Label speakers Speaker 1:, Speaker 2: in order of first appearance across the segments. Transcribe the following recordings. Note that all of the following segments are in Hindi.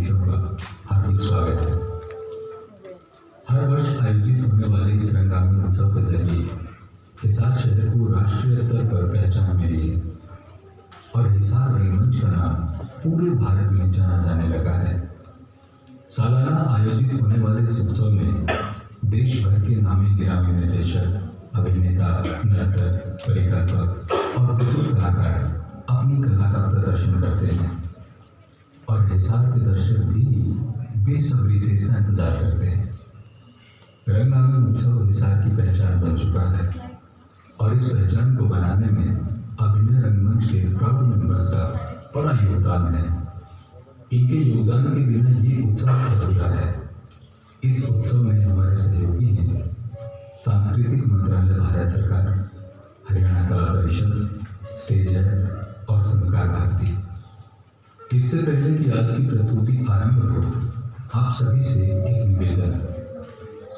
Speaker 1: अतिथियों का हार्दिक स्वागत है। हर वर्ष आयोजित होने वाले इस रंगांगन उत्सव के जरिए हिसार शहर को राष्ट्रीय स्तर पर पहचान मिली है और हिसार रंगमंच का नाम पूरे भारत में जाना जाने लगा है। सालाना आयोजित होने वाले इस उत्सव में देश भर के नामी गिरामी निर्देशक, अभिनेता, नर्तक, परिकल्पक और बुजुर्ग कलाकार अपनी कला का प्रदर्शन करते हैं और हिसार के दर्शक भी बेसब्री से इसका इंतजार करते हैं। रंगांगन उत्सव हिसार की पहचान बन चुका है और इस पहचान को बनाने में अभिनय रंगमंच के प्राउड मेंबर्स का बड़ा योगदान है। इनके योगदान के बिना ये उत्सव अधूरा है। इस उत्सव में हमारे सहयोगी हैं सांस्कृतिक मंत्रालय भारत सरकार, हरियाणा कला परिषद, स्टेज एड और संस्कार भारती। इससे पहले कि आज की प्रस्तुति आरंभ हो, आप सभी से एक निवेदन,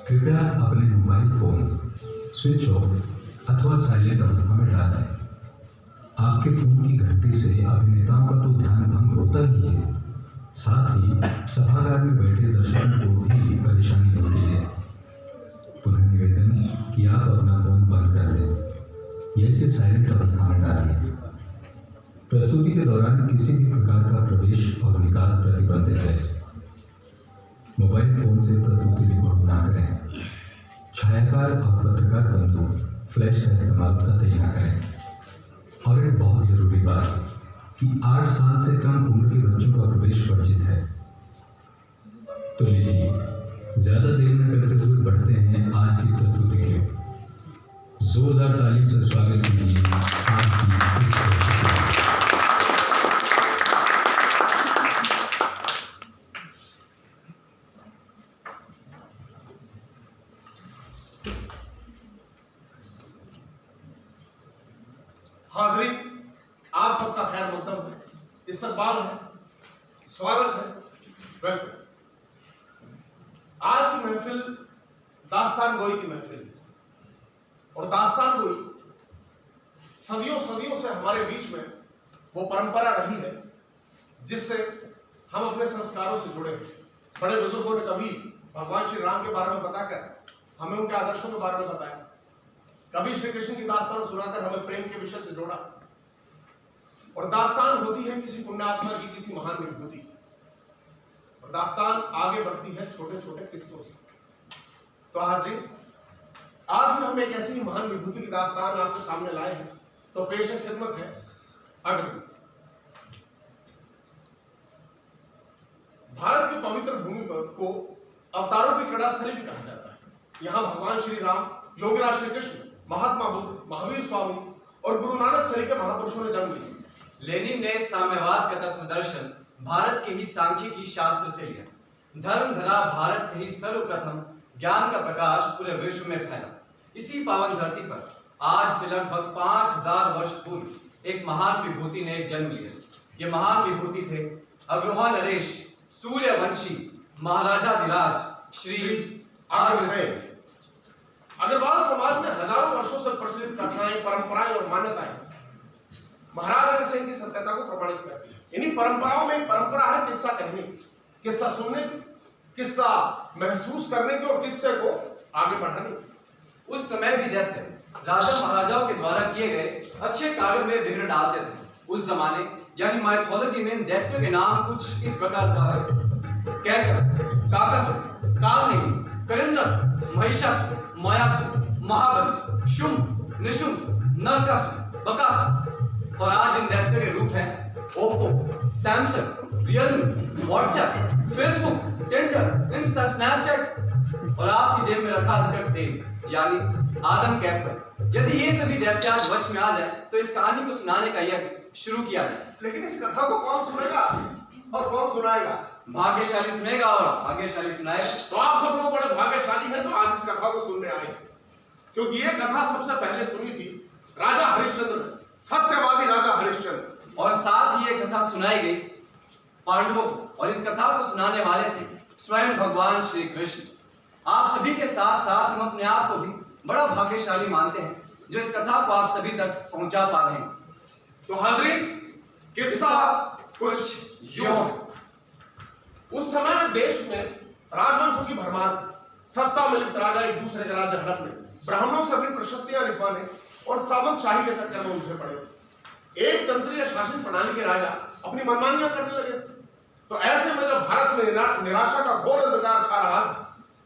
Speaker 1: कृपया अपने मोबाइल फोन स्विच ऑफ अथवा साइलेंट अवस्था में डालें। आपके फोन की घंटी से अभिनेताओं का तो ध्यान भंग होता ही है, साथ ही सभागार में बैठे दर्शकों को भी परेशानी होती है। पुनः निवेदन कि आप अपना फोन बंद कर लें या इसे साइलेंट अवस्था में डाल लें। प्रस्तुति के दौरान किसी भी प्रकार का प्रवेश और निकास प्रतिबंधित है। मोबाइल फोन से प्रस्तुति रिकॉर्ड ना करें। छायाकार और पत्रकार बंधु फ्लैश का इस्तेमाल कतई ना करें। और एक बहुत जरूरी बात कि 8 साल से कम उम्र के बच्चों का प्रवेश वर्जित है। तो लीजिए, ज्यादा देर न करते हुए बढ़ते हैं आज की प्रस्तुति की ओर। जोरदार तालियों से स्वागत कीजिए आज की इस प्रस्तुति।
Speaker 2: हाजरीन, आप सबका खैर मकदम है, इस्तकबाल है, स्वागत है, वेलकम। आज की महफिल दास्तान गोई की महफिल है और दास्तान गोई सदियों सदियों से हमारे बीच में वो परंपरा रही है जिससे हम अपने संस्कारों से जुड़े हैं। बड़े बुजुर्गों ने कभी भगवान श्री राम के बारे में बताकर हमें उनके आदर्शों के बारे में बताया, कभी श्री कृष्ण की दास्तान सुनाकर हमें प्रेम के विषय से जोड़ा। और दास्तान होती है किसी पुण्यात्मा की, किसी महान विभूति की, और दास्तान आगे बढ़ती है छोटे छोटे किस्सों से। तो हाज़रीन, आज भी हम एक ऐसी महान विभूति की दास्तान आपके सामने लाए हैं। तो पेश खिदमत है अग्नि। भारत की पवित्र भूमि पर को अवतारों की क्रीड़ास्थली भी कहा जाता है। यहाँ भगवान श्री राम, योगीराज श्री कृष्ण, महात्मा बुद्ध, महावीर स्वामी और गुरु नानक सरीखे महापुरुषों ने जन्म लिया।
Speaker 3: लेनिन ने साम्यवाद का तत्वदर्शन भारत के ही सांख्यिकी शास्त्र से लिया। धर्म धरा भारत से ही सर्वप्रथम ज्ञान का प्रकाश पूरे विश्व में फैला। इसी पावन धरती पर आज से लगभग 5000 वर्ष पूर्व एक महान विभूति ने जन्म लिया। ये महान विभूति थे अग्रहा नरेश सूर्यवंशी महाराजाधिराज श्री अग्रसेन। अग्रवाल समाज में हजारों वर्षों से प्रचलित कथाएं, परंपराएं और मान्यताएं महाराज अग्रसेन की सत्यता को प्रमाणित करती है। इन्हीं परंपराओं में एक परंपरा है किस्सा कहने की, किस्सा सुनने की, किस्सा महसूस करने की और किस्से को आगे बढ़ाने की। उस समय भी दैत्य राजा महाराजाओं के द्वारा किए गए अच्छे कार्यों में विघ्न डालते थे। उस जमाने यानी माइथोलॉजी में दैत्य के नाम कुछ इस प्रकार था: कैकट, काकासुर, कालनेमी, करिंद्रासुर, महिषासुर, मायासुर, महाबली, शुंभ, निशुंभ, नरकासुर, बकासुर। और आज इन दैत्यों के रूप हैं Oppo, Samsung, Realme, WhatsApp, Facebook, Tinder, Insta, Snapchat और आपकी जेब में रखा अधिकतर सेब यानी आदम कैप्टन। यदि ये सभी दैत्य आज वश में आ जाए तो इस कहानी को सुनाने का यज्ञ शुरू किया जाए।
Speaker 2: लेकिन इस कथा को कौन सुनेगा और कौन सुनाएगा?
Speaker 3: भाग्यशाली सुनेगा और भाग्यशाली सुनाएगा।
Speaker 2: तो आप सब लोग बड़े भाग्यशाली हैं जो आज इस कथा को सुनने आए, क्योंकि ये कथा सबसे पहले सुनी थी राजा हरिश्चंद्र ने, सत्यवादी राजा हरिश्चंद्र।
Speaker 3: और साथ ही ये कथा सुनाई गई पांडवों को, और इस कथा को सुनाने वाले थे स्वयं भगवान श्री कृष्ण। आप सभी के साथ साथ हम अपने आप को भी बड़ा भाग्यशाली मानते हैं जो इस कथा को आप सभी तक पहुंचा पा रहे हैं।
Speaker 2: तो हाजरीन, किस्सा कुछ यूं है। उस समय में देश में राजवंशों की भरमार थी। सत्ता में लिप्त राजा एक दूसरे के राज्य हड़पने, ब्राह्मणों से अपनी प्रशस्तियां लिखवाने और सामंत शाही के चक्कर में उलझे पड़े। एक तंत्रीय शासन प्रणाली के राजा अपनी मनमानियां करने लगे। तो ऐसे में जब भारत में निराशा का घोर अंधकार छा रहा था,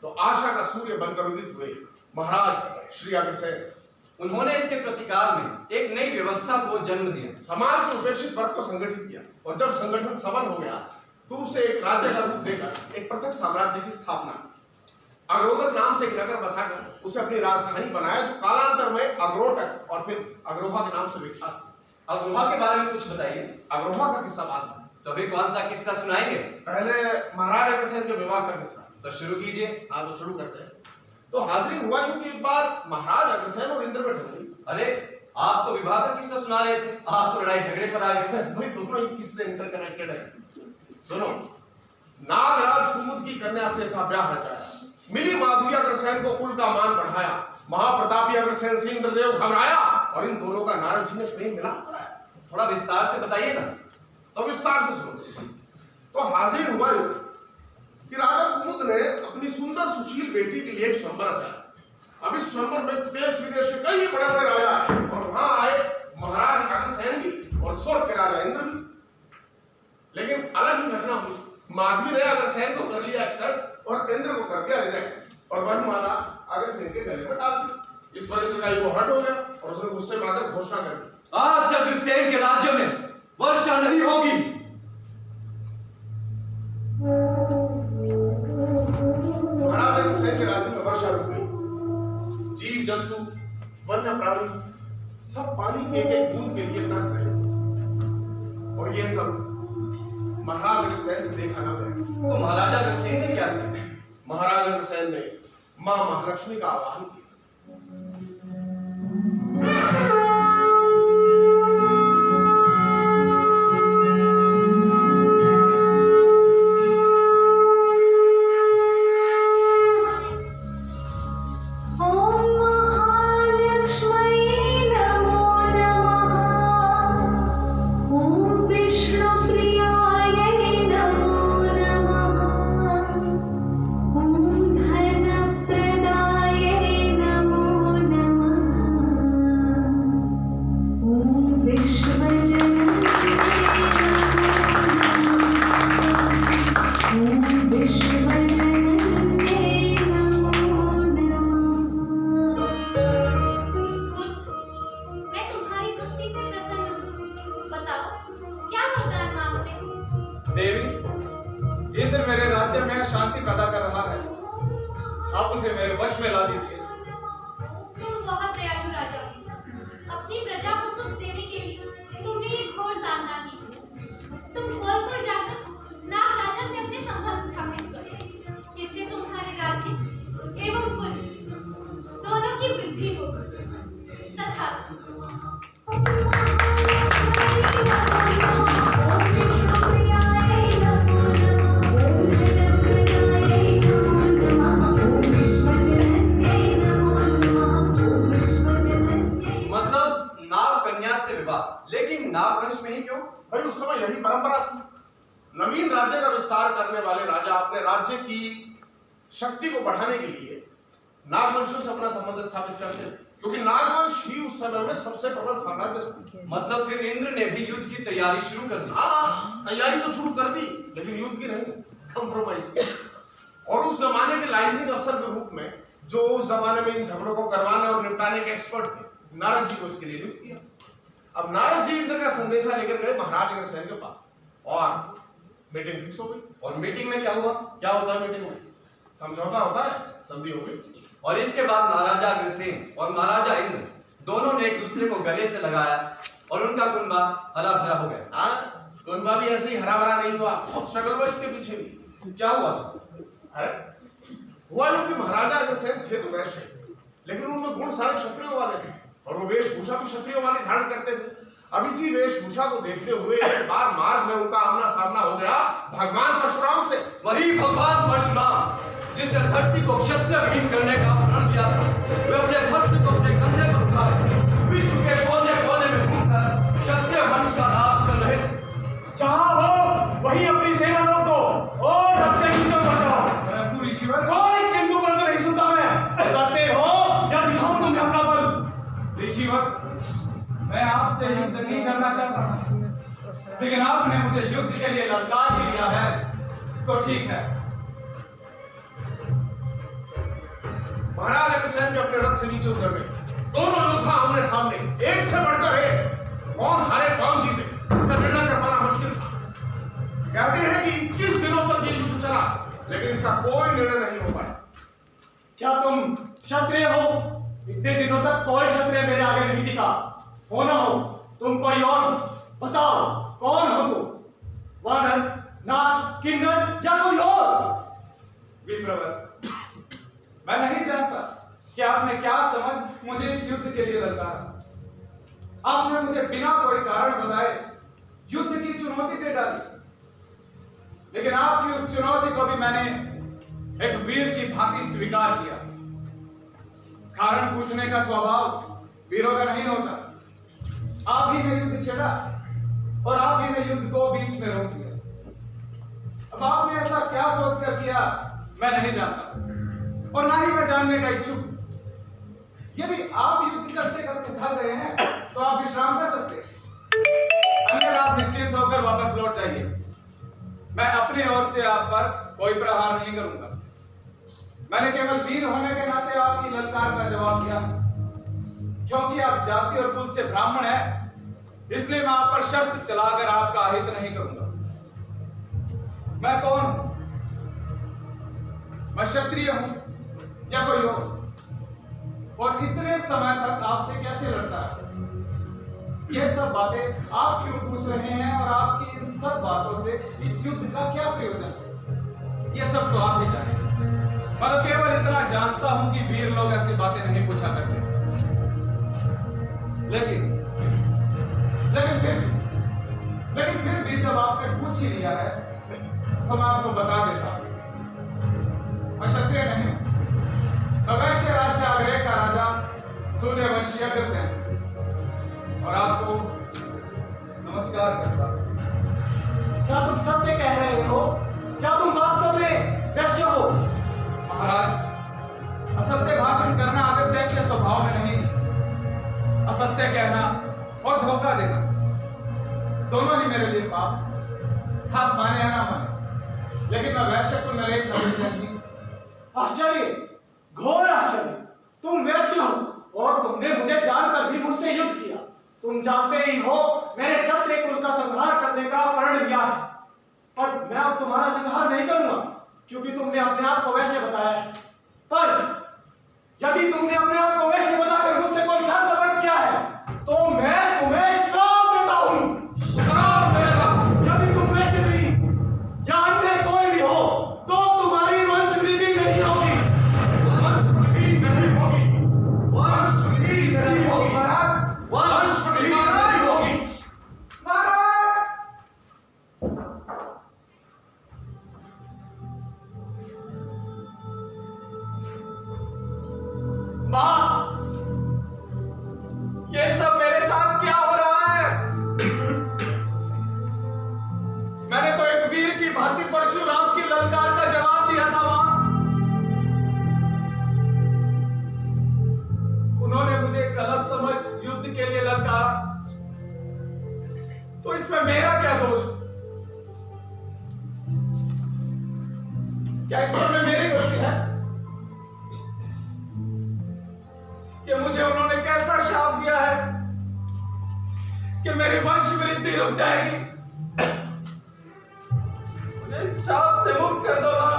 Speaker 2: तो आशा का सूर्य बनकर उदित हुए महाराज श्री अग्रसेन।
Speaker 3: उन्होंने इसके प्रतिकार में एक नई व्यवस्था को जन्म दिया।
Speaker 2: समाज के उपेक्षित वर्ग को संगठित किया और जब संगठन सफल हो गया तो उसे एक राज्य का रूप देकर एक पृथक साम्राज्य की स्थापना, अग्रोदक नाम से एक नगर बसाकर उसे अपनी राजधानी बनाया, जो कालांतर में अग्रोटक और फिर अग्रोहा के नाम से विख्यात।
Speaker 3: अग्रोहा के बारे में कुछ बताइए।
Speaker 2: अग्रोहा का किस्सा बाद में।
Speaker 3: तो अभी कौन सा किस्सा सुनाएंगे?
Speaker 2: पहले महाराज अग्रसेन के विवाह का किस्सा।
Speaker 3: तो शुरू कीजिए।
Speaker 2: हाँ तो शुरू करते हैं। तो हाजिरी हुआ क्योंकि एक बार महाराज अग्रसेन और इंद्र बैठे हुए।
Speaker 3: अरे आप तो विवाह का किस्सा सुना रहे थे, आप तो लड़ाई झगड़े पर आ गए।
Speaker 2: भाई दोनों ही किस्से इंटरकनेक्टेड है। सुनो, नागराज कुमुद की कन्या से था ब्याह रचाया, मिली माधुरी अग्रसेन को कुल का मान बढ़ाया, महाप्रतापी अग्रसेन से इंद्रदेव घबराया और इन दोनों का नारद जी ने प्रेम मिलाप कराया।
Speaker 3: थोड़ा विस्तार से बताइए ना।
Speaker 2: तो विस्तार से सुनो। तो हाजिर हुआ कि राजा कुमुद ने अपनी सुंदर सुशील बेटी के लिए एक स्वयंवर रचाया। अब इस स्वयंवर में देश विदेश के कई बड़े बड़े राजा और वहां आए महाराज अग्रसेन भी और स्वर्ग के राजा इंद्र भी। लेकिन अलग ही घटना हुई। माधवी ने अग्रसेन को कर लिया एक्सेप्ट और इंद्र को कर दिया रिजेक्ट और वरमाला अग्रसेन के गले में डाल दी। इस पर इंद्र का ईगो हर्ट हो गया और उसने गुस्से में आकर घोषणा कर दी,
Speaker 3: आज से अग्रसेन के राज्य में वर्षा नहीं होगी।
Speaker 2: महाराज अग्रसेन के राज्य में वर्षा रुक गई। जीव जंतु, वन्य प्राणी सब पानी एक एक बूंद के लिए तरस रहे और ये सब महाराज अग्रसेन से देखा ना गया।
Speaker 3: तो महाराजा अग्रसेन ने क्या किया?
Speaker 2: महाराज अग्रसेन ने मां महालक्ष्मी का आवाहन किया।
Speaker 4: देवी, इंद्र मेरे राज्य में अशांति पैदा कर रहा है, आप उसे मेरे वश में ला दीजिए।
Speaker 5: तुम बहुत दयालु राजा हो। अपनी प्रजा को सुख देने के लिए तुमने ये घोर साधना की। तुम गोलपुर जाकर नाग राजा से अपने संबंध स्थापित करो, इससे तुम्हारे राज्य एवं कुल दोनों की वृद्धि हो तथा
Speaker 3: लेकिन नागवंश में ही क्यों?
Speaker 2: भाई उस समय यही परंपरा थी। नवीन राज्य का विस्तार करने वाले राजा अपने राज्य की शक्ति को बढ़ाने के लिए नागवंशों से अपना संबंध स्थापित करते थे, क्योंकि नागवंश ही उस समय में सबसे प्रबल साम्राज्य था।
Speaker 3: मतलब फिर इंद्र ने भी युद्ध की तैयारी शुरू कर दी।
Speaker 2: हाँ, तैयारी तो शुरू कर दी, लेकिन युद्ध की नहीं, कंप्रोमाइज की। और उस जमाने के लाइजनिंग अफसर के रूप में जो उस जमाने में इन झगड़ों को करवाने और निपटाने के एक्सपर्ट थे, नारद जी को इसके लिए नियुक्त किया। अब नारद जी इंद्र का संदेशा लेकर गए महाराज अग्रसेन के पास और मीटिंग फिक्स हो गई।
Speaker 3: और मीटिंग में क्या हुआ?
Speaker 2: क्या होता है मीटिंग में? समझौता होता है, संधि हो गई।
Speaker 3: और इसके बाद महाराजा अग्रसेन और महाराजा इंद्र दोनों ने एक दूसरे को गले से लगाया और उनका कुनबा हरा भरा हो गया।
Speaker 2: हाँ, कुनबा भी ऐसे ही हरा भरा नहीं हुआ, बहुत स्ट्रगल हुआ इसके पीछे भी।
Speaker 3: क्या हुआ था?
Speaker 2: हुआ जो कि महाराजा अग्रसेन थे तो वैश्य, लेकिन उनमें गुण सारे क्षत्रियों वाले थे और वो वेशभूषा भी क्षत्रियों वाली धारण करते थे। अब इसी वेशभूषा को देखते हुए एक बार मार्ग में उनका आमना सामना हो गया भगवान परशुराम से।
Speaker 3: वही भगवान परशुराम जिसने धरती को क्षत्रिय विहीन करने का प्रण किया था, वे अपने भक्त को अपने कंधे पर उठाए विश्व के कोने कोने में घूमकर क्षत्रिय वंश का नाश कर रहे थे।
Speaker 4: जहां हो वहीं अपनी सेना रोक दो और ऋषिवर। कोई किंतु परंतु नहीं सुनता मैं। करते हो या दिखाऊं तुम्हें अपना बल? ऋषिवर, मैं आपसे युद्ध नहीं करना चाहता, लेकिन आपने मुझे युद्ध के लिए ललकार दिया है, तो ठीक है।
Speaker 2: महाराज अग्रसेन जो अपने रथ से नीचे उतर गए, दोनों योद्धा आमने सामने, एक से बढ़कर एक, कौन हारे कौन जीते इसका निर्णय कर पाना मुश्किल था। कहते हैं कि 21 दिनों तक ये युद्ध चला, लेकिन इसका कोई निर्णय नहीं हो पाया।
Speaker 4: क्या तुम क्षत्रिय हो? इतने दिनों तक कोई क्षत्रिय मेरे आगे नहीं टिका। हो ना हो, तुम कोई और हो? बताओ, कौन हो तुम? वानर, नाग, किन्नर या कोई और? विप्रवर, मैं नहीं जानता कि आपने क्या समझ मुझे इस युद्ध के लिए ललकारा। आपने मुझे बिना कोई कारण बताए युद्ध की चुनौती दे डाली, लेकिन आपकी उस चुनौती को भी मैंने एक वीर की भांति स्वीकार किया। कारण पूछने का स्वभाव वीरों का नहीं होता। आप ही ने युद्ध छेड़ा और आप ही ने युद्ध को बीच में रोक दिया। अब आपने ऐसा क्या सोचकर किया, मैं नहीं जानता और ना ही मैं जानने का इच्छुक। यदि आप युद्ध करते करते थक गए हैं तो आप विश्राम कर सकते हैं, अन्यथा आप निश्चिंत होकर वापस लौट जाइए। मैं अपनी ओर से आप पर कोई प्रहार नहीं करूंगा। मैंने केवल वीर होने के नाते आपकी ललकार का जवाब दिया। क्योंकि आप जाति और कुल से ब्राह्मण हैं, इसलिए मैं आप पर शस्त्र चलाकर आपका अहित नहीं करूंगा। मैं कौन हूं? मैं क्षत्रिय हूं या कोई और इतने समय तक आपसे कैसे लड़ता है? ये सब बातें आप क्यों पूछ रहे हैं और आपकी इन सब बातों से इस युद्ध का क्या प्रयोजन? ये सब तो आप ही जाने। मैं तो केवल इतना जानता हूं कि वीर लोग ऐसी बातें नहीं पूछा करते। लेकिन फिर भी जब आपने पूछ ही लिया है तो मैं आपको बता देता हूं, मैं क्षत्रिय नहीं हूं। मैं वैश्य राज्य आग्रह का राजा सूर्यवंशी अग्रसेन और आपको नमस्कार करता हूं। क्या तुम सत्य कह रहे हो? क्या तुम वास्तव में वैश्य हो? महाराज, असत्य भाषण करना अग्रसेन के स्वभाव में नहीं। असत्य कहना और धोखा देना दोनों ही मेरे लिए पाप। आप माने या ना माने, लेकिन मैं वैश्य कुल नरेश अग्रसेन ही। आश्चर्य, घोर आश्चर्य! तुम वैश्य हो और तुमने मुझे जानकर भी मुझसे युद्ध किया। तुम जानते ही हो मैंने क्षत्रिय कुल का संहार करने का प्रण लिया है, पर मैं अब तुम्हारा संहार नहीं करूंगा क्योंकि तुमने अपने आप को वैश्य बताया है। पर यदि तुमने अपने आप को वैश्य बताकर मुझसे कोई छल कपट किया है तो मैं तुम्हें श्राप देता हूं। श्राप देता हूं। यदि तुम वैश्य नहीं या अन्य कोई भी हो तो तुम्हारी वंशवृद्धि नहीं होगी। वंशवृद्धि नहीं होगी। वंशवृद्धि नहीं होगी। महाराज, वंशवृद्धि नहीं होगी। महाराज, मां, ये सब मेरे साथ क्या हो रहा है? मैंने तो एक वीर की भांति परशुराम की ललकार का जवाब दिया था मां। उन्होंने मुझे गलत समझ युद्ध के लिए ललकारा, तो इसमें मेरा क्या दोष? क्या इस सब में मेरी गलती है कि मुझे उन्होंने कैसा शाप दिया है कि मेरी वंश वृद्धि रुक जाएगी? मुझे इस शाप से मुक्त कर दो मां,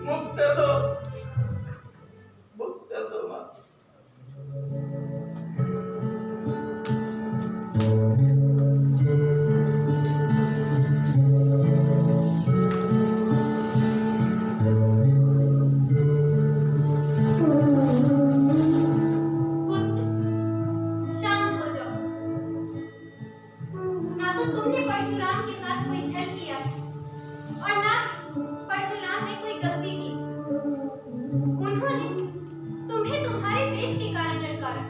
Speaker 4: मुक्त कर दो, मुक्त कर दो मां।
Speaker 5: शांत हो जाओ। ना तो तुमने परशुराम के साथ कोई छल किया है और ना परशुराम ने कोई गलती की। उन्होंने तुम्हें तुम्हारे वेश के कारण ललकारा,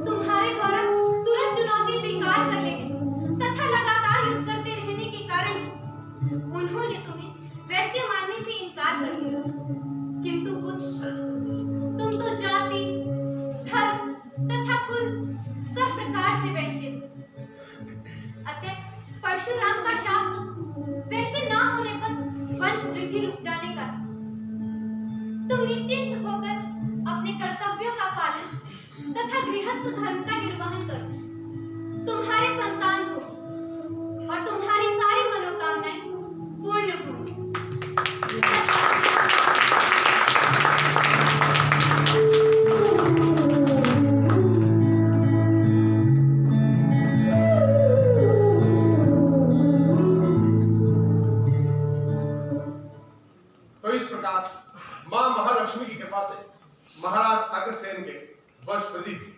Speaker 5: तुम्हारे द्वारा तुरंत चुनौती स्वीकार कर लेने तथा लगातार युद्ध करते रहने के कारण उन्होंने तुम्हें वैश्य मानने आने से इनकार कर दिया, किंतु कुछ तुम तो जाति, धर्म तथा कुल सब प्रकार से वैश्य हो। अतः परशुराम का शाप तो वैश्य ना होने पर वंश वृद्धि रुक जाने का था। तुम निश्चिंत होकर अपने कर्तव्यों का पालन तथा गृहस्थ धर्म का निर्वहन करो। तुम्हारे संतान हो और तुम्हारी सारी मनोकामनाएं पूर्ण हो।
Speaker 2: तो इस प्रकार मां महालक्ष्मी की कृपा से महाराज अग्रसेन के वंश वृद्धि हुई।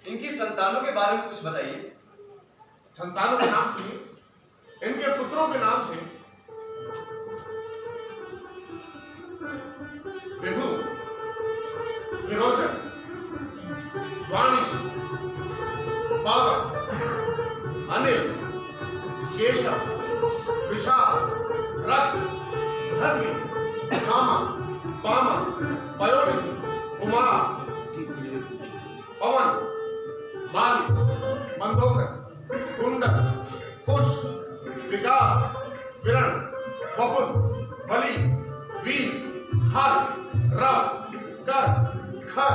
Speaker 3: इनकी संतानों के बारे में कुछ बताइए।
Speaker 2: संतानों के नाम सुनिए। इनके पुत्रों के नाम थे विभु, विरोचन, वाणी, पावन, अनिल, केशव, विशाल, रक्त, धर्मी, कामा, पामन, पयोनिधि, कुमार, पवन, माली, मंदोदर, कुंडल, कुश, विकास, विरण, वपुन, बलि, वीर, हर, रव, कर, खर,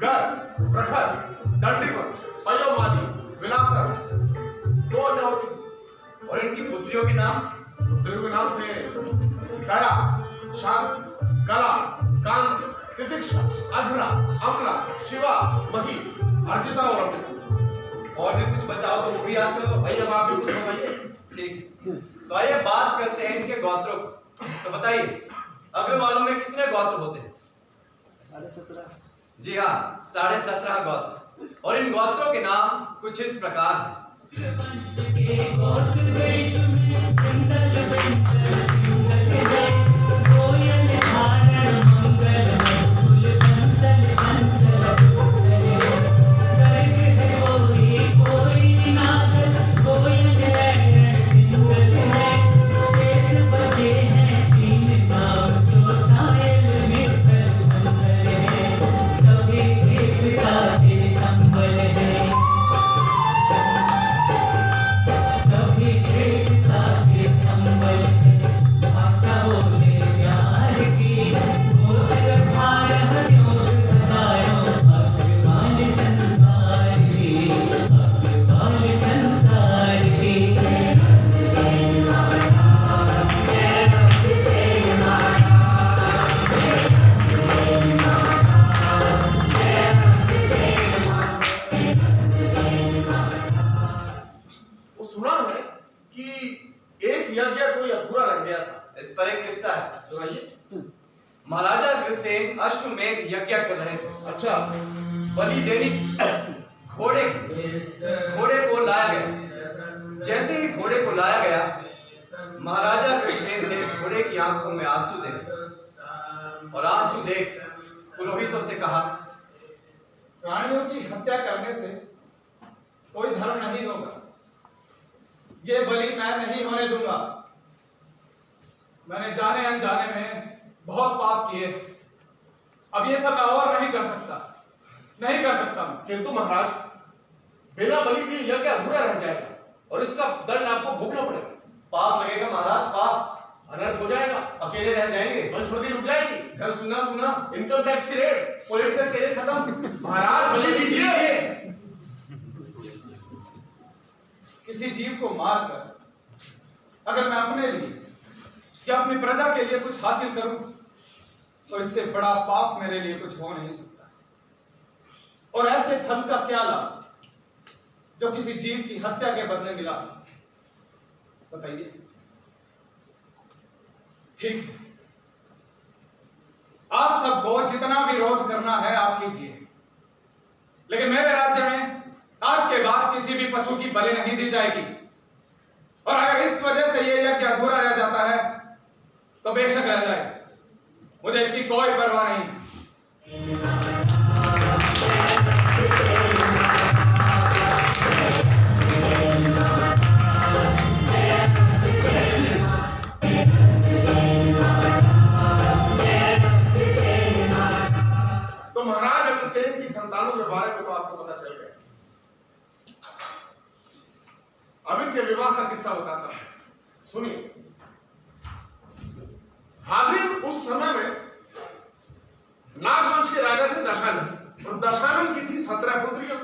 Speaker 2: गर, प्रखर, दंडीवत, पयोमाली, विलासर, दो और
Speaker 3: इनकी पुत्रियों के नाम?
Speaker 2: पुत्रियों के नाम थे दया, शांति, कला, कांति, तितिक्षा, अधरा, अमला, शिवा, मही, अर्जिता और अमृता।
Speaker 3: और भी कुछ बचाओ तो वो भी याद कर लो।
Speaker 2: भाई अब आप भी कुछ बताइए।
Speaker 3: ठीक, तो आइए बात करते हैं इनके गोत्रों की। तो बताइए, अग्रवालों में कितने गोत्र होते हैं?
Speaker 6: 17.5।
Speaker 3: जी हाँ, 17.5 गोत्र। और इन गोत्रों के नाम कुछ इस प्रकार हैं।
Speaker 2: सुना है कि एक यज्ञ कोई अधूरा रह गया था।
Speaker 3: इस पर एक किस्सा है, सुनाइए। महाराजा अग्रसेन अश्वमेध यज्ञ कर रहे थे।
Speaker 2: अच्छा।
Speaker 3: बलि देने की घोड़े को लाया गया। जैसे ही घोड़े को लाया गया, महाराजा अग्रसेन ने घोड़े की आंखों में आंसू देखे और आंसू देख पुरोहितों से कहा,
Speaker 4: प्राणियों की हत्या करने से कोई धर्म नहीं होगा। ये बलि मैं नहीं होने दूंगा। मैंने जाने अनजाने में बहुत पाप किए। अब ये सब मैं और नहीं कर सकता, नहीं कर सकता।
Speaker 2: किंतु महाराज, बिना बलि के यज्ञ अधूरा रह जाएगा और इसका दंड आपको भोगना पड़ेगा।
Speaker 3: पाप लगेगा महाराज, पाप।
Speaker 2: अनर्थ हो जाएगा,
Speaker 3: अकेले रह जाएंगे,
Speaker 2: वंशवृद्धि रुक जाएगी,
Speaker 3: घर सुना सुना,
Speaker 2: इनकम टैक्स की रेट,
Speaker 3: पॉलिटिकल कैरियर खत्म।
Speaker 2: महाराज बलि दीजिए।
Speaker 4: किसी जीव को मारकर अगर मैं अपने लिए या अपनी प्रजा के लिए कुछ हासिल करूं, तो इससे बड़ा पाप मेरे लिए कुछ हो नहीं सकता। और ऐसे फल का क्या लाभ जो किसी जीव की हत्या के बदले मिला? बताइए। ठीक है, आप सबको जितना विरोध करना है आप कीजिए, लेकिन मेरे राज्य में आज के बाद किसी भी पशु की बलि नहीं दी जाएगी। और अगर इस वजह से ये यज्ञ अधूरा रह जाता है तो बेशक रह जाए, मुझे इसकी कोई परवाह नहीं।
Speaker 2: के विवाह का किस्सा बताता हूं, सुनिए। हाजिर, उस समय में नागवंश के राजा थे दशानन, और दशानन की थी 17 पुत्रियां।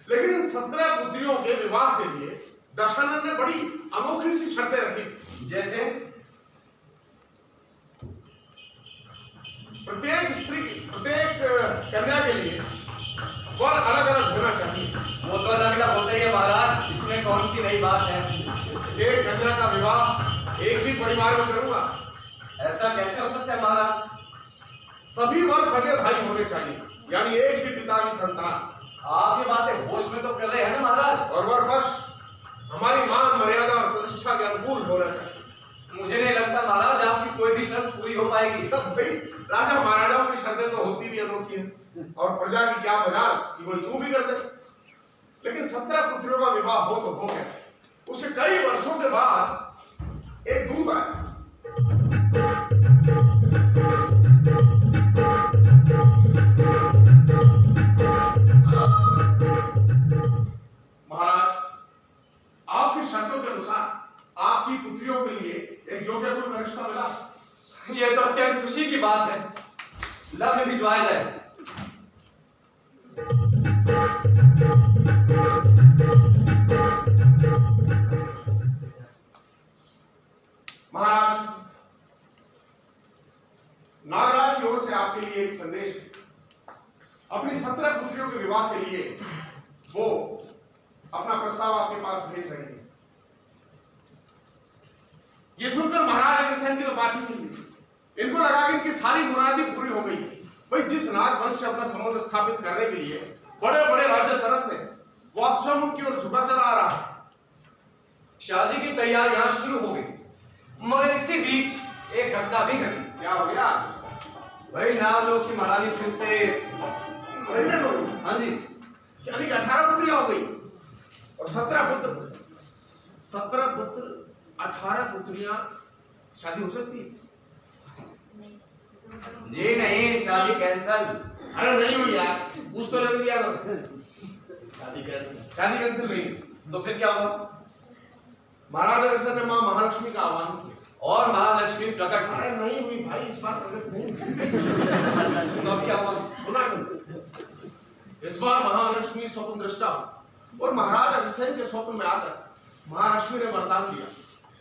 Speaker 2: लेकिन इन 17 पुत्रियों के विवाह के लिए दशानन ने बड़ी अनोखी सी शर्तें रखी थी।
Speaker 3: जैसे
Speaker 2: प्रत्येक कन्या के लिए वर अलग अलग होना चाहिए।
Speaker 3: वो तो अलग अलग होते ही है महाराज, इसमें कौन सी नई बात है?
Speaker 2: एक कन्या का विवाह एक ही परिवार में करूंगा।
Speaker 3: ऐसा कैसे हो सकता है महाराज?
Speaker 2: सभी वर सगे भाई होने चाहिए, यानी एक ही पिता की संतान।
Speaker 3: आप ये बातें होश में तो कर रहे हैं ना महाराज?
Speaker 2: और वर पक्ष हमारी मान मर्यादा और प्रतिष्ठा के अनुकूल होना चाहिए।
Speaker 3: मुझे नहीं लगता महाराज आपकी कोई भी शर्त पूरी हो पाएगी।
Speaker 2: सब भाई, राजा महाराजाओं की शर्तें तो होती भी अनोखी है, और प्रजा की क्या मजाल कि कोई चूं भी कर दे। लेकिन 17 पुत्रियों का विवाह हो तो हो कैसे? उसे कई वर्षों के बाद एक दूत आया। महाराज, आपकी शर्तों के अनुसार आपकी पुत्रियों के लिए एक योग्य कुल का रिश्ता मिला।
Speaker 3: ये तो अत्यंत खुशी की बात है। लग्न भिजवाया जाए।
Speaker 2: महाराज, नागराज की ओर से आपके लिए एक संदेश है। अपनी 17 पुत्रियों के विवाह के लिए वो अपना प्रस्ताव आपके पास भेज रहे हैं। ये सुनकर महाराज अग्रसेन की तो बातचीत नहीं हुई। इनको लगा कि इनकी सारी मुरादें पूरी हो गई। भाई, जिस नागवंश से अपना संबंध स्थापित करने के लिए बड़े बड़े राज्य तरसते हैं, वो स्वयं उनकी ओर झुका चला आ रहा है।
Speaker 3: शादी की तैयारियां शुरू हो गई, मगर इसी बीच एक घटना भी घटी।
Speaker 2: क्या हो गया?
Speaker 3: वही नागलोक की महारानी फिर से
Speaker 2: प्रेग्नेंट हो गई?
Speaker 3: हाँ जी,
Speaker 2: यानी 18 पुत्रियां हो गई और 17 पुत्र। 18 पुत्रियां, शादी हो सकती है?
Speaker 3: जी नहीं, शादी कैंसल।
Speaker 2: अरे नहीं हुई यार, पूछ तो लेने दिया करो। शादी कैंसिल नहीं।
Speaker 3: तो फिर क्या हुआ?
Speaker 2: महाराज अग्रसेन ने मां महालक्ष्मी का आह्वान किया
Speaker 3: और महालक्ष्मी प्रकट हुई।
Speaker 2: अरे नहीं हुई भाई, इस बार प्रकट नहीं हुई।
Speaker 3: तो अब क्या हुआ?
Speaker 2: सुना करो। इस बार महालक्ष्मी स्वप्न दृष्टा और महाराज अग्रसेन के स्वप्न में आकर महालक्ष्मी ने वरदान दिया।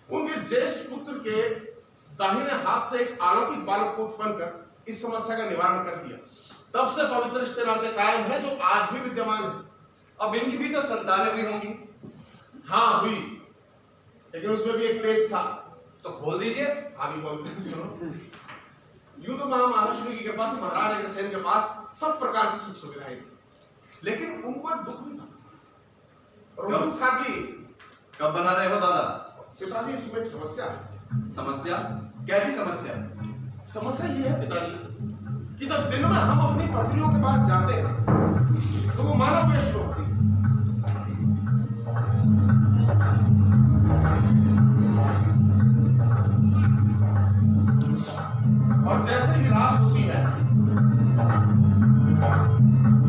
Speaker 2: उनके ज्येष्ठ पुत्र के दाहिने हाथ से एक अलौकिक बालक को उत्पन्न कर इस समस्या का निवारण कर दिया। तब से पवित्र रिश्ते नाते कायम है, जो आज भी विद्यमान है।
Speaker 3: अब इनकी भी तो संतानें हुई होंगी।
Speaker 2: हाँ हुई, लेकिन उसमें भी एक पेच था।
Speaker 3: तो खोल दीजिए।
Speaker 2: आगे बोलते हैं, सुनो। यूं तो मां महालक्ष्मी की कृपा से महाराज अग्रसेन के पास सब प्रकार की सुख सुविधाएं थी, लेकिन उनको एक दुख भी था। और वो दुख था कि
Speaker 3: कब बना रहे हो दादा?
Speaker 2: पिताजी, इसमें एक समस्या है।
Speaker 3: समस्या? कैसी समस्या?
Speaker 2: समस्या ये है पिताजी कि जब दिन में हम अपनी पत्नियों के पास जाते हैं तो वो मानव वेश में होती है, और जैसे ही रात होती है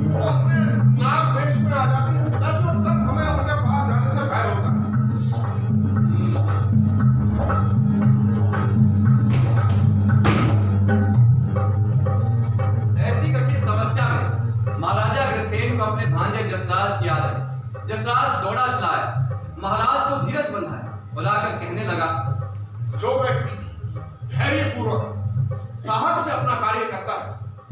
Speaker 2: वो अपने नाग वेश में आ जाती है। तब तक हमें उनके पास जाने से भय होता है।
Speaker 3: ऐसी कठिन समस्या में महाराजा अग्रसेन को अपने भांजे जसराज की याद आई। जसराज दौड़ा चला है, महाराज को धीरज बंधाया, बुलाकर कहने लगा,
Speaker 2: जो व्यक्ति धैर्यपूर्वक साहस से अपना कार्य करता है,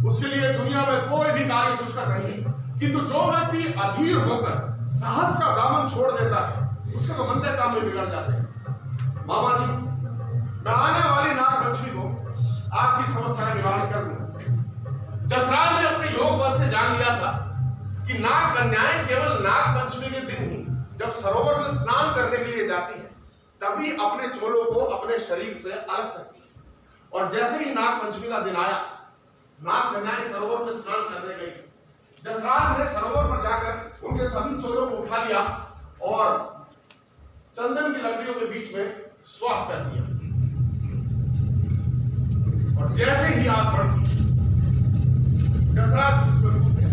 Speaker 2: उसके लिए दुनिया में कोई भी कार्य दुष्कर नहीं है। किंतु जो व्यक्ति अधीर होकर साहस का दामन छोड़ देता है, उसके तो मनते काम में बिगड़ जाते हैं। मामा जी, मैं आने वाली नागपंचमी को आपकी समस्या का निवारण कर दूंगा। जसराज ने अपने योग बल से जान लिया था कि नाग कन्याएं केवल नागपंचमी के दिन ही जब सरोवर में स्नान करने के लिए जाती है, तभी अपने चोलों को अपने शरीर से अलग करती है। और जैसे ही नागपंचमी का दिन आया, नाग कन्याएं सरोवर में स्नान करने गई। जसराज ने सरोवर पर जाकर उनके सभी चोलों को उठा लिया और चंदन की लकड़ियों के बीच में स्वाह कर दिया। और जैसे ही आग बढ़ती, जसराज उसमें डूब गया।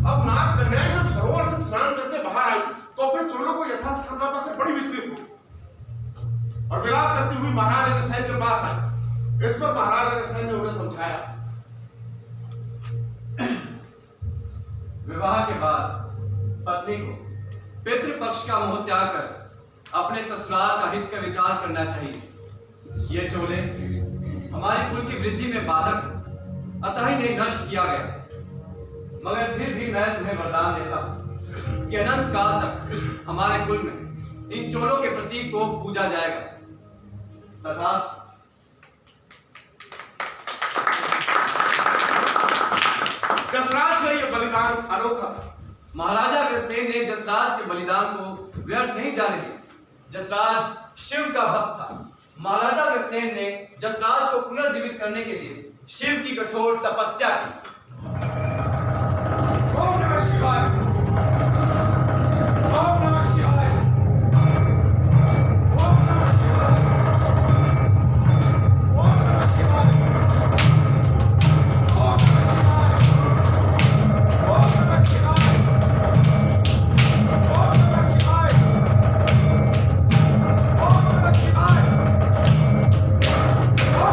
Speaker 2: अब नाग कन्याएं जब सरोवर से स्नान करके बाहर आई तो अपने चोलों को यथास्थान न पाकर बड़ी विस्मित और विलाप करती हुई महाराजा के सैन्य के पास आई। इस पर महाराजा के सैन्य ने उन्हें समझाया।
Speaker 3: विवाह के बाद पत्नी को पितृपक्ष का मोह त्याग कर अपने ससुराल का हित का विचार करना चाहिए। ये चोले हमारे कुल की वृद्धि में बाधक थे, अतः इन्हें नष्ट किया गया। मगर फिर भी मैं तुम्हें वरदान देता हूं कि अनंत काल तक हमारे कुल में इन चोलों के प्रतीक को पूजा जाएगा। तथास्तु।
Speaker 2: जसराज का यह बलिदान अनोखा था।
Speaker 3: महाराजा अग्रसेन ने जसराज के बलिदान को व्यर्थ नहीं जाने दिया। जसराज शिव का भक्त था। महाराजा अग्रसेन ने जसराज को पुनर्जीवित करने के लिए शिव की कठोर तपस्या की।
Speaker 4: ओम नमः शिवाय। ओम नमः शिवाय। ओम नमः शिवाय। ओम नमः शिवाय। ओम नमः शिवाय। ओम नमः शिवाय। ओम नमः शिवाय। ओम नमः शिवाय। ओम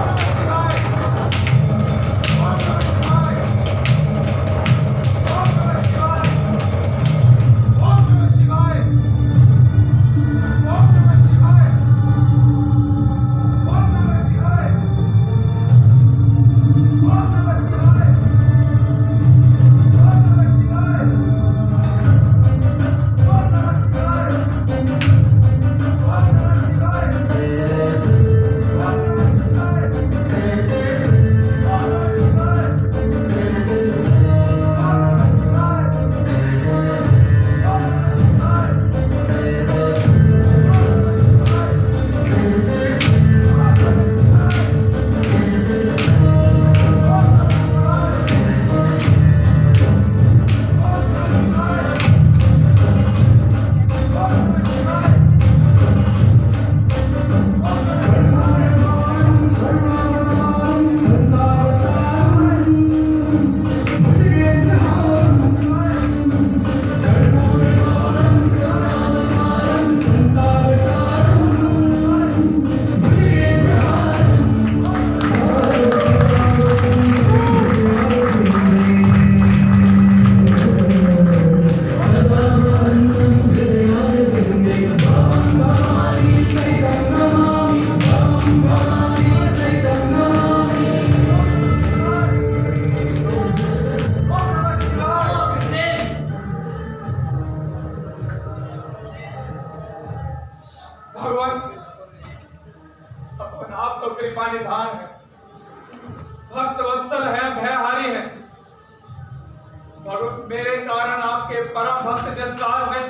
Speaker 4: नमः शिवाय। ओम नमः शिवाय। ओम नमः शिवाय। ओम नमः शिवाय। ओम नमः शिवाय। ओम नमः शिवाय। ओम नमः शिवाय। ओम नमः शिवाय। ओम नमः शिवाय। ओम नमः शिवाय। भगवान अपन आप तो कृपा निधान है, भक्त वत्सल है, भयहारी है। भगवान मेरे कारण आपके परम भक्त जसराज ने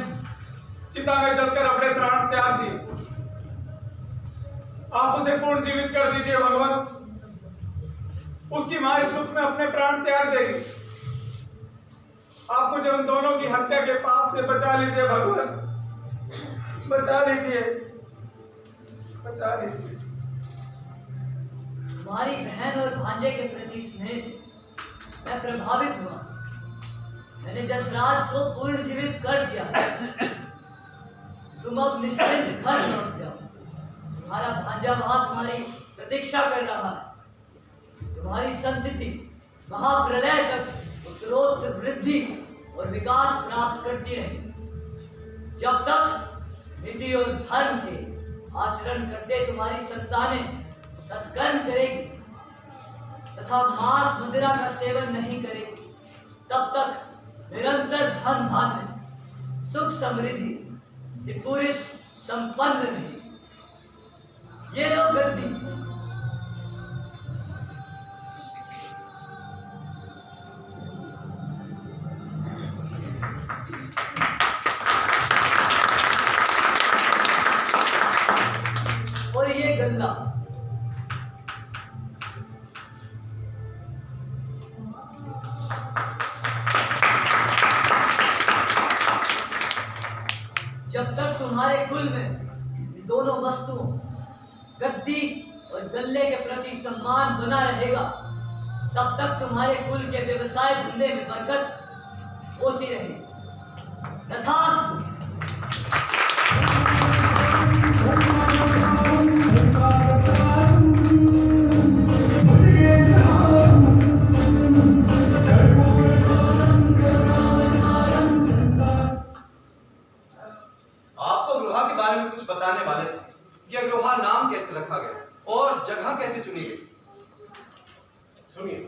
Speaker 4: चिता में जलकर अपने प्राण त्याग दिए। आप उसे पूर्ण जीवित कर दीजिए भगवान। उसकी मां इस दुख में अपने प्राण त्याग देगी। आप मुझे उन दोनों की हत्या के पाप से बचा लीजिए भगवान, बचा लीजिए, बचा लीजिए।
Speaker 6: तुम्हारी बहन और भांजे के प्रति स्नेह से मैं प्रभावित हुआ। मैंने जसराज को पूर्ण जीवित कर दिया। तुम अब निश्चिंत घर लौट जाओ। तुम्हारा भांजा वहां तुम्हारी प्रतीक्षा कर रहा है। तुम्हारी संतति महाप्रलय तक उत्तरोत्तर वृद्धि और विकास प्राप्त करती रहे। जब तक नीति और धर्म के आचरण करते तुम्हारी संतानें सत्कर्म करेगी तथा मांस मदिरा का सेवन नहीं करेगी, तब तक निरंतर धन धान्य सुख समृद्धि पूरी संपन्न रही। ये लो गद्दी। और ये गंगा। जब तक तुम्हारे कुल में इन दोनों वस्तुओं गद्दी और गल्ले के प्रति सम्मान बना रहेगा, तब तक तुम्हारे कुल के व्यवसाय धंधे में बरकत होती रहेगी। तथास्तु।
Speaker 3: कैसे रखा गया और जगह कैसे चुनी गई?
Speaker 2: सुनिए,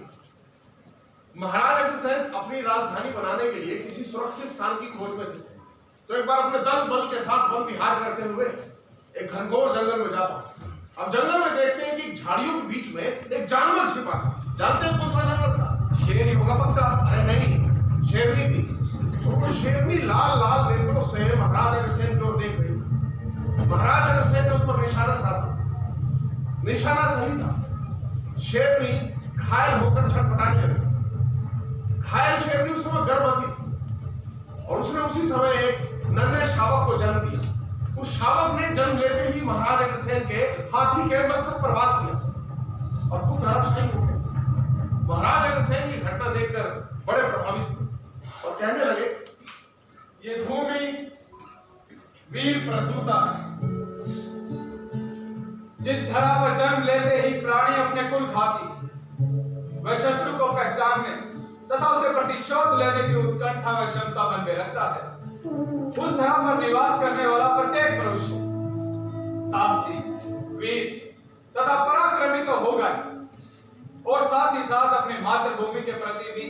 Speaker 2: महाराज अग्रसेन अपनी राजधानी बनाने के लिए किसी सुरक्षित स्थान की खोज में थे। तो एक बार अपने दल बल के साथ वन विहार करते हुए एक घनघोर जंगल में जाता। अब जंगल में देखते हैं कि झाड़ियों के बीच में एक जानवर छिपा था। जानते हैं कौन सा जानवर था?
Speaker 3: शेरनी होगा पक्का।
Speaker 2: अरे नहीं, शेरनी थी। और वो शेरनी लाल लाल नेत्रों से महाराज अग्रसेन की ओर देख रही थी। महाराज अग्रसेन ने उस पर निशाना साधा। निशाना सही था। शेरनी घायल होकर छटपटाने लगी। घायल शेरनी उस समय गर्भवती थी और उसने उसी समय एक नन्हे शावक को जन्म दिया। उस शावक ने जन्म लेते ही महाराज अग्रसेन के हाथी के मस्तक पर वार किया और खुद धराशायी हो गए। महाराज अग्रसेन की घटना देखकर बड़े प्रभावित हुए और कहने लगे,
Speaker 4: ये भूमि वीर प्रसूता है। जिस धरा पर जन्म लेते ही प्राणी अपने कुल खाती वह शत्रु को पहचानने तथा उसे प्रतिशोध लेने की उत्कंठा व क्षमता मन में रखता है। उस धरा पर निवास करने वाला प्रत्येक मनुष्य साहसी, वीर तथा पराक्रमी तो होगा ही और साथ ही साथ अपनी मातृभूमि के प्रति भी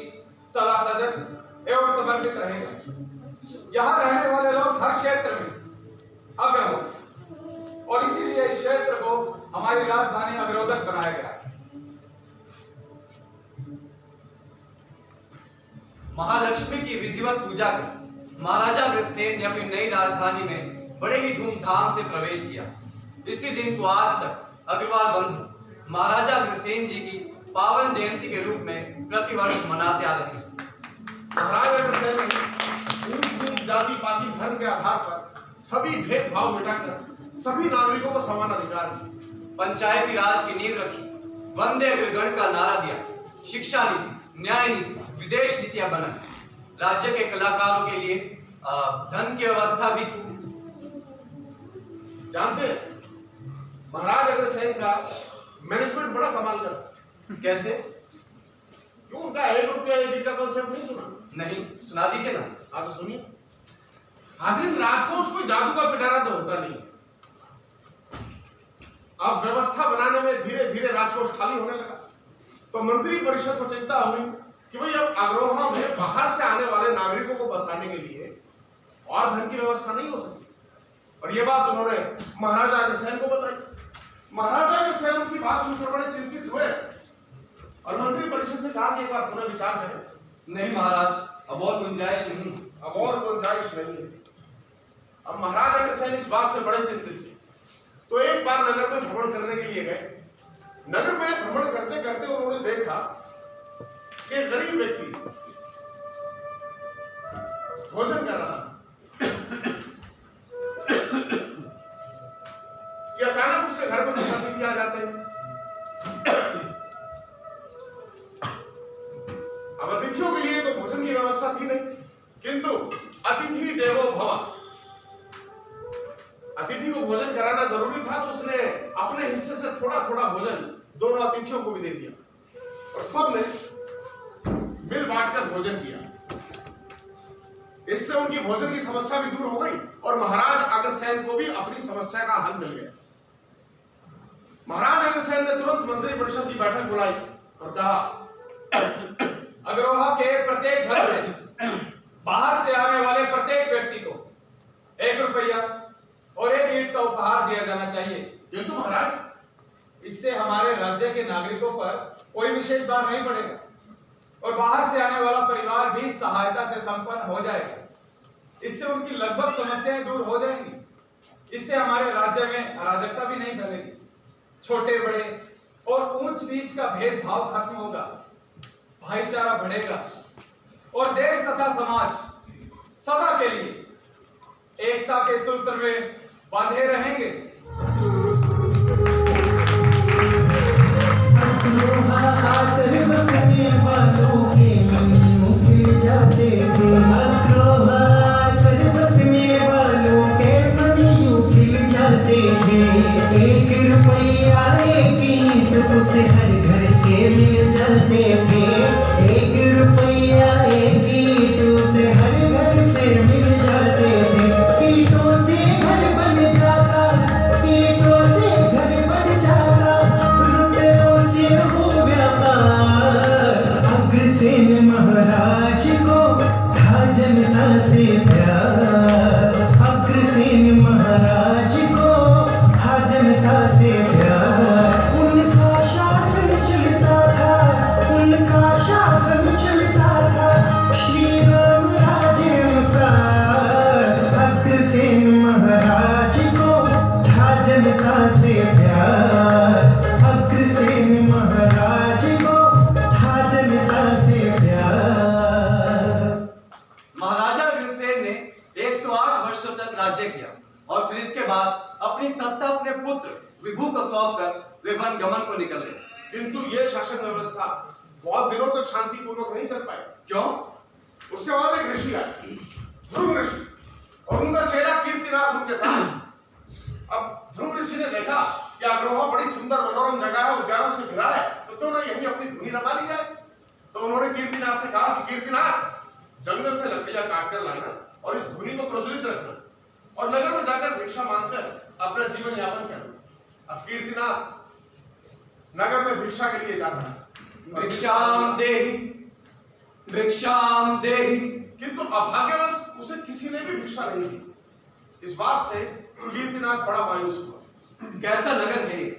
Speaker 4: सदा सजग एवं समर्पित रहेगा। यहाँ रहने वाले लोग हर क्षेत्र में अग्र हो और इसीलिए इस क्षेत्र को हमारी राजधानी अग्रोदक बनाया गया है।
Speaker 3: महालक्ष्मी की विधिवत पूजा कर महाराजा अग्रसेन ने अपनी नई राजधानी में बड़े ही धूमधाम से प्रवेश किया। इसी दिन को आज तक अग्रवाल बंधु महाराजा अग्रसेन जी की पावन जयंती के रूप में प्रतिवर्ष मनाते आ रहे हैं।
Speaker 2: महाराज अग्रसेन ने ऊंच नीच जाति पाति धर्म के आधार पर सभी भेदभाव मिटाकर सभी नागरिकों को समान अधिकार दिए।
Speaker 3: पंचायती राज की नींव रखी, वंदे अग्रगण का नारा दिया, शिक्षा नीति, न्याय नीति, विदेश नीतियां बनाई, राज्य के कलाकारों के लिए धन की व्यवस्था भी की।
Speaker 2: जानते हैं, महाराज अग्रसेन का मैनेजमेंट बड़ा कमाल का।
Speaker 3: कैसे?
Speaker 2: क्यों उनका 1 रुपया 1 ईंट का कॉन्सेप्ट नहीं सुना?
Speaker 3: नहीं, सुना दीजिए ना।
Speaker 2: हाँ तो सुनिए। हाजिर राजकोष कोई जादू का पिटारा तो होता नहीं। अब व्यवस्था बनाने में धीरे धीरे राजकोष खाली होने लगा तो मंत्री परिषद को चिंता हुई कि भाई अब अग्रोहा में बाहर से आने वाले नागरिकों को बसाने के लिए और धन की व्यवस्था नहीं हो सकती। और ये बात उन्होंने महाराजा अग्रसेन को बताई। महाराजा अग्रसेन उनकी बात सुनकर बड़े चिंतित हुए और मंत्री परिषद से कहा कि एक बार पुनः विचार करें।
Speaker 3: नहीं महाराज, अब और गुंजाइश नहीं।
Speaker 2: अब और गुंजाइश नहीं है। अब महाराज अग्रसेन इस बात से बड़े चिंतित थे तो एक बार नगर में भ्रमण करने के लिए गए। नगर में भ्रमण करते करते उन्होंने देखा कि गरीब व्यक्ति भोजन कर रहा कि अचानक उसके घर में कुछ अतिथि आ जाते हैं। अब अतिथियों के लिए तो भोजन की व्यवस्था थी नहीं, किंतु अतिथि देवो भव, अतिथि को भोजन कराना जरूरी था तो उसने अपने हिस्से से थोड़ा थोड़ा भोजन दोनों अतिथियों को भी दे दिया और सब ने मिल बांटकर भोजन किया। इससे उनकी भोजन की समस्या भी दूर हो गई और महाराज अग्रसेन को भी अपनी समस्या का हल मिल गया। महाराज अग्रसेन ने तुरंत मंत्री परिषद की बैठक बुलाई और कहा,
Speaker 4: अग्रोहा के प्रत्येक घर से बाहर से आने वाले प्रत्येक व्यक्ति को 1 रुपया और 1 ईंट का उपहार दिया जाना चाहिए।
Speaker 2: किंतु महाराज,
Speaker 4: इससे हमारे राज्य के नागरिकों पर कोई विशेष भार नहीं पड़ेगा और बाहर से आने वाला परिवार भी सहायता से संपन्न हो जाएगा। इससे उनकी लगभग समस्याएं दूर हो जाएंगी। इससे हमारे राज्य में अराजकता भी नहीं फैलेगी, छोटे बड़े और ऊंच नीच का भेदभाव खत्म होगा, भाईचारा बढ़ेगा और देश तथा समाज सदा के लिए एकता के सूत्र में बांधे रहेंगे।
Speaker 7: कीटों से घर बन जाता, कीटों से घर बन
Speaker 3: अपनी सत्ता अपने पुत्र विभू को सौंपकर वे वन गमन को निकल गए।
Speaker 2: किंतु ये शासन व्यवस्था बहुत दिनों तक शांतिपूर्वक नहीं चल पाई।
Speaker 3: क्यों?
Speaker 2: उसके बाद एक ऋषि आए, ध्रुव ऋषि, और उनका चेहरा कीर्तिनाथ उनके साथ। अब ध्रुव ऋषि ने देखा कि अग्रोहा बड़ी सुंदर मनोरम जगह है, उद्यानों से घिरा है, तो क्यों ना यहीं अपनी धुनी रमा ली जाए। तो उन्होंने कीर्तिनाथ से कहा कि कीर्तिनाथ, जंगल से लकड़ियां काट कर लाना और इस धुनी को प्रज्वलित रखना, और नगर में जाकर भिक्षा मांगकर अपना जीवन यापन करना। अब कीर्तिनाथ नगर में भिक्षा के लिए जाता है।
Speaker 3: भिक्षाम देहि, भिक्षाम देहि।
Speaker 2: किंतु अभाग्यवश उसे किसी ने भी भिक्षा नहीं दी। इस बात से कीर्तिनाथ बड़ा मायूस हुआ।
Speaker 3: कैसा नगर है ये?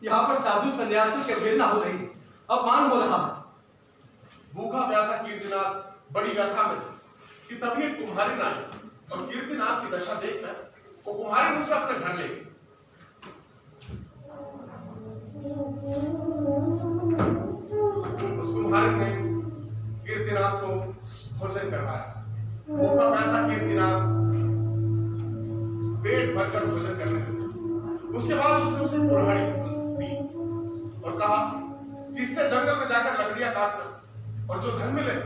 Speaker 3: यहाँ पर साधु सन्यासियों की अवहेलना हो रही, अपमान हो रहा।
Speaker 2: भूखा प्यासा कीर्तिनाथ बड़ी व्यथा में था कि तभी एक कुम्हारिन आई, और कीर्तिनाथ की दशा देखकर वो कुम्हारिन उसे अपने घर ले गई। उस कुम्हारिन ने कीर्तिनाथ को भोजन करवाया। भूखा प्यासा कीर्तिनाथ पेट भरकर भोजन करने लगा। उसके बाद उसने उसे कुल्हाड़ी दी और कहा कि इससे जंगल में जाकर लकड़ियां काटना और जो धन मिले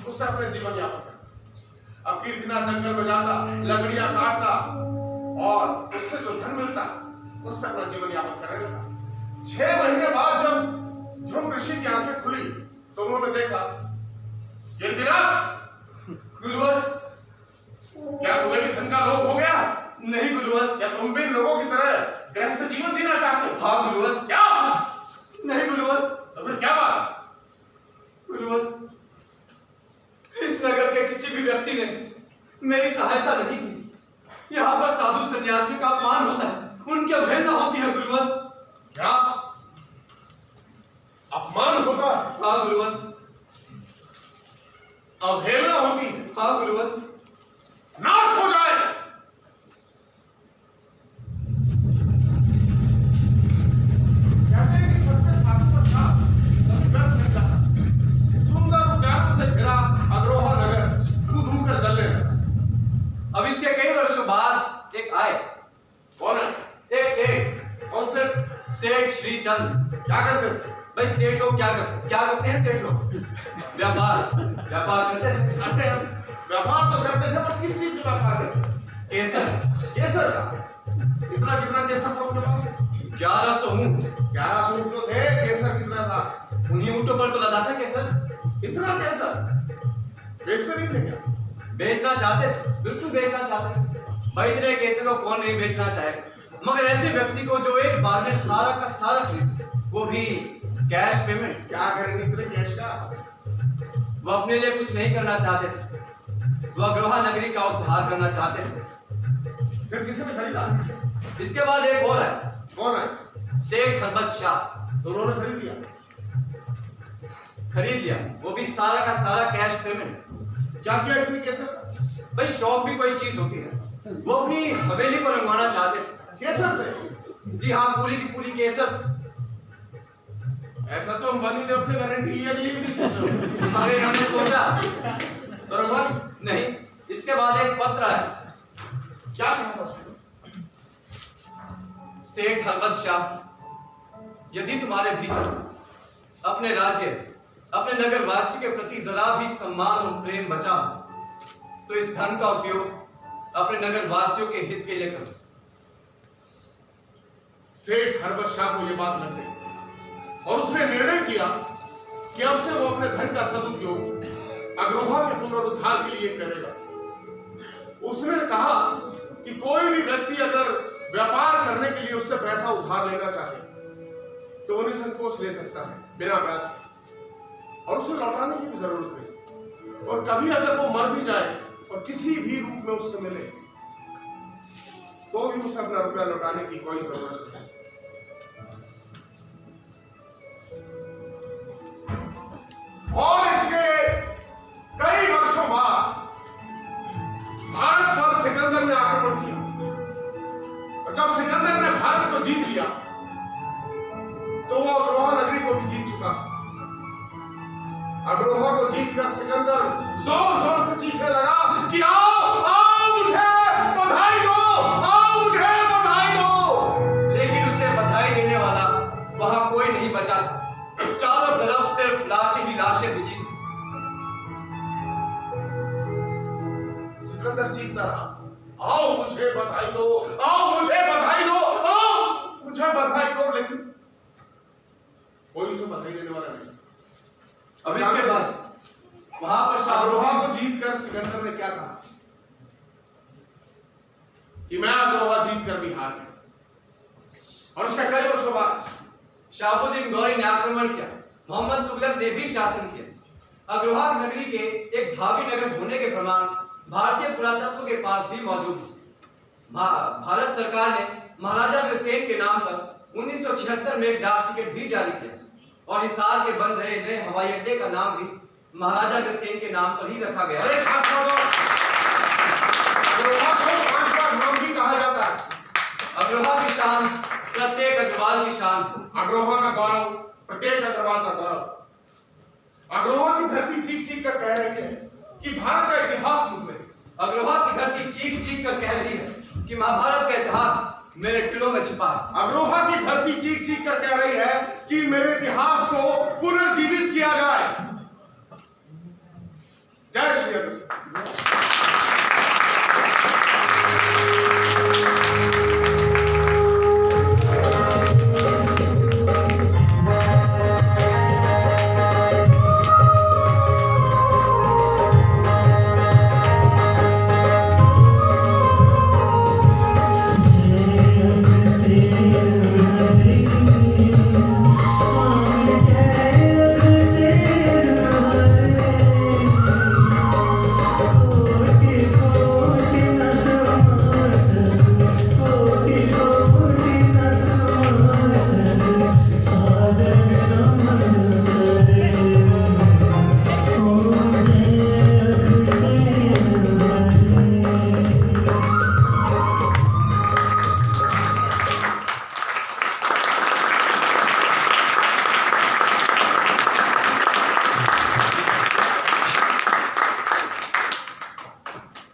Speaker 2: उससे अपने जीवन यापन करना। अब कीर्तिनाथ जंगल में जाता, लकड़ियां काटता और उससे जो धन मिलता उससे अपना जीवन यापन करने लगा। 6 महीने बाद जब ध्रुव ऋषि की आंखें खुली तो उन्होंने देखा, कीर्तिनाथ,
Speaker 3: गुरुवर,
Speaker 2: क्या तुम्हें भी धन का लोभ हो गया?
Speaker 3: नहीं गुरुवर।
Speaker 2: क्या तुम भी लोगों की तरह गृहस्थ जीवन जीना चाहते हो?
Speaker 3: हाँ गुरुवर।
Speaker 2: क्या?
Speaker 3: नहीं गुरुवर।
Speaker 2: तो फिर क्या बात?
Speaker 3: गुरुवर, इस नगर के किसी भी व्यक्ति ने मेरी सहायता नहीं की। यहाँ पर साधु सन्यासियों का अपमान होता है, उनकी अवहेलना होती है गुरुवर।
Speaker 2: क्या अपमान होता है?
Speaker 3: हाँ गुरुवर।
Speaker 2: अवहेलना होती है?
Speaker 3: हाँ गुरुवर।
Speaker 2: नाश हो जाए। कहते हैं कि सबसे साधु का साथ कभी व्यर्थ नहीं जाता। सुंदर उद्यानों से घिरा अग्रोहा नगर धू-धू कर जलने लगा।
Speaker 3: अब इसके कई वर्षों बाद एक आए।
Speaker 2: कौन है?
Speaker 3: एक सेठ।
Speaker 2: कौन से?
Speaker 3: सेठ श्रीचंद।
Speaker 2: क्या करते थे?
Speaker 3: भाई सेठ लोग क्या करते हैं सेठ लोग? व्यापार करते हैं।
Speaker 2: अरे व्यापार तो करते थे, पर किस चीज का व्यापार करते थे?
Speaker 3: केसर।
Speaker 2: केसर का? कितना केसर था उनके पास?
Speaker 3: 1100 ऊंट।
Speaker 2: 1100 ऊंट तो थे, केसर कितना था?
Speaker 3: उन्हीं ऊंटों पर तो लदा था केसर।
Speaker 2: इतना केसर बेचते नहीं थे क्या?
Speaker 3: बेचना चाहते थे, बिल्कुल बेचना चाहते थे। भाई इतने केसर को कौन नहीं बेचना चाहे, मगर ऐसे व्यक्ति को जो एक बार में सारा का सारा खरीदे, वो भी कैश पेमेंट।
Speaker 2: क्या करेंगे इतने कैश का?
Speaker 3: वो अपने लिए कुछ नहीं करना चाहते थे, वो अग्रोहा नगरी का उद्धार करना चाहते थे।
Speaker 2: फिर किसी ने खरीदा?
Speaker 3: इसके बाद एक और है।
Speaker 2: कौन है?
Speaker 3: सेठ हरबत शाह।
Speaker 2: तो उन्होंने खरीद लिया?
Speaker 3: खरीद लिया, वो भी सारा का सारा कैश पेमेंट।
Speaker 2: क्या किया इतनी केसर का?
Speaker 3: भाई शौक भी कोई चीज होती है, वो अपनी हवेली को रंगवाना चाहते थे।
Speaker 2: केसर से?
Speaker 3: जी हाँ, पूरी की पूरी केसर से।
Speaker 2: ऐसा तो अंबानी ने अपने गारंटी लिया के लिए भी नहीं सोचा।
Speaker 3: मगर इन्होंने सोचा
Speaker 2: तो अंबानी
Speaker 3: नहीं। इसके बाद एक पत्र है।
Speaker 2: क्या कहा था उसने?
Speaker 3: सेठ हरबत शाह, यदि तुम्हारे भीतर अपने राज्य, अपने नगर वासियों के प्रति जरा भी सम्मान और प्रेम बचा तो इस धन का उपयोग अपने नगर वासियों के हित के लिए करो।
Speaker 2: सेठ हरबत शाह को यह बात लग गई और उसने निर्णय किया कि अब से वो अपने धन का सदुपयोग अग्रोहा के पुनरुद्धार के लिए करेगा। उसने कहा कि कोई भी व्यक्ति अगर व्यापार करने के लिए उससे पैसा उधार लेना चाहे तो वो निसंकोच ले सकता है बिना ब्याज के, और उसे लौटाने की भी जरूरत नहीं। और कभी अगर वो मर भी जाए और किसी भी रूप में उससे मिले तो भी उसे अपना रुपया लौटाने की कोई जरूरत नहीं। और इसके कई वर्षों बाद भारत पर सिकंदर ने आक्रमण किया, और जब सिकंदर ने भारत को जीत लिया तो वो अग्रोहा नगरी को भी जीत चुका। अग्रोहा को जीतकर सिकंदर जोर जोर से चीखने लगा कि आओ आओ मुझे बधाई दो, आओ मुझे बधाई दो।
Speaker 3: वहां कोई नहीं बचा था। चारों तरफ सिर्फ लाशें ही लाशें बिछी थी।
Speaker 2: सिकंदर चीखता रहा, आओ मुझे बधाई दो, आओ मुझे बधाई दो, आओ मुझे बधाई दो, लेकिन कोई उसे बधाई देने वाला नहीं।
Speaker 3: अब इसके बाद वहां पर
Speaker 2: अग्रोहा को जीतकर सिकंदर ने क्या कहा कि मैं अग्रोहा जीतकर भी हार गया। और उसके कई वर्षों बाद
Speaker 3: शहाबुद्दीन गौरी ने आक्रमण किया। मोहम्मद तुगलक ने भी शासन किया। अग्रोहा नगरी के एक भावी नगर होने के प्रमाण भारतीय पुरातत्व के पास भी मौजूद है। भारत सरकार ने महाराजा अग्रसेन के नाम पर 1976 में एक डाक टिकट भी जारी किया और हिसार के बन रहे नए हवाई अड्डे का नाम भी महाराजा अग्रसेन के नाम पर ही रखा गया है।
Speaker 2: अग्रोहा को 5 बार नाम भी कहा जाता है।
Speaker 3: अग्रोहा की शान प्रत्येक अग्रवाल की शान।
Speaker 2: अग्रोहा का गौरव प्रत्येक अग्रवाल का गौरव। अग्रोहा की धरती चीख चीख कर कह रही है कि भारत का इतिहास मुझ में।
Speaker 3: अग्रोहा की धरती चीख चीख कर कह रही है कि महाभारत का इतिहास मेरे टिलों में छिपा है।
Speaker 2: अग्रोहा की धरती चीख चीख कर कह रही है कि मेरे इतिहास को पुनर्जीवित किया जाए। जय श्री कृष्ण।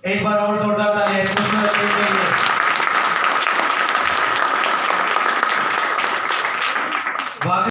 Speaker 7: एक बार और जोरदार